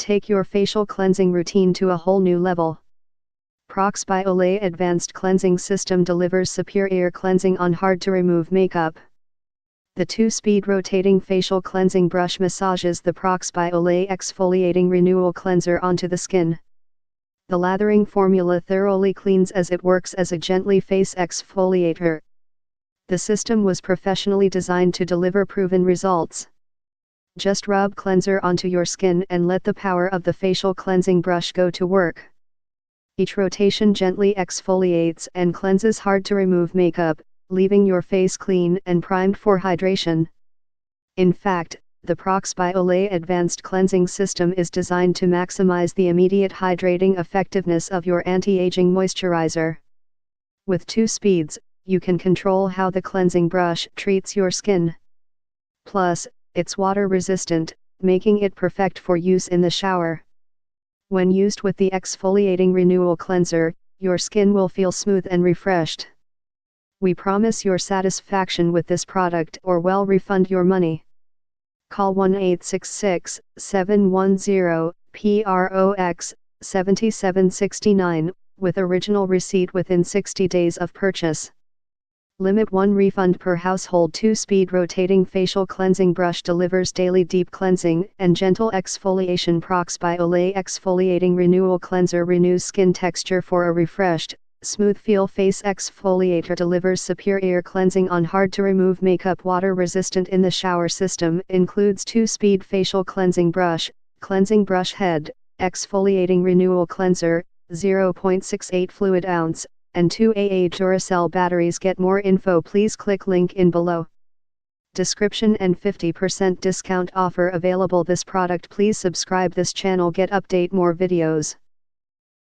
Take your facial cleansing routine to a whole new level. ProX by Olay Advanced Cleansing System delivers superior cleansing on hard-to-remove makeup. The 2-speed rotating facial cleansing brush massages the ProX by Olay Exfoliating Renewal Cleanser onto the skin. The lathering formula thoroughly cleans as it works as a gently face exfoliator. The system was professionally designed to deliver proven results. Just rub cleanser onto your skin and let the power of the facial cleansing brush go to work. Each rotation gently exfoliates and cleanses hard-to-remove makeup, leaving your face clean and primed for hydration. In fact, the ProX by Olay Advanced Cleansing System is designed to maximize the immediate hydrating effectiveness of your anti-aging moisturizer. With 2 speeds, you can control how the cleansing brush treats your skin. Plus, it's water resistant, making it perfect for use in the shower. When used with the Exfoliating Renewal Cleanser, your skin will feel smooth and refreshed. We promise your satisfaction with this product or we'll refund your money. Call 1-866-710-PROX 7769 with original receipt within 60 days of purchase. Limit 1 refund per household. 2-speed rotating facial cleansing brush delivers daily deep cleansing and gentle exfoliation. ProX by Olay Exfoliating Renewal Cleanser renews skin texture for a refreshed, smooth feel. Face exfoliator delivers superior cleansing on hard-to-remove makeup. Water resistant in the shower. System includes 2-speed facial cleansing brush head, exfoliating renewal cleanser, 0.68 fluid ounce, and 2 AA Duracell batteries. Get more info, please click link in below description and 50% discount offer available. This product. Please subscribe this channel, get update more videos.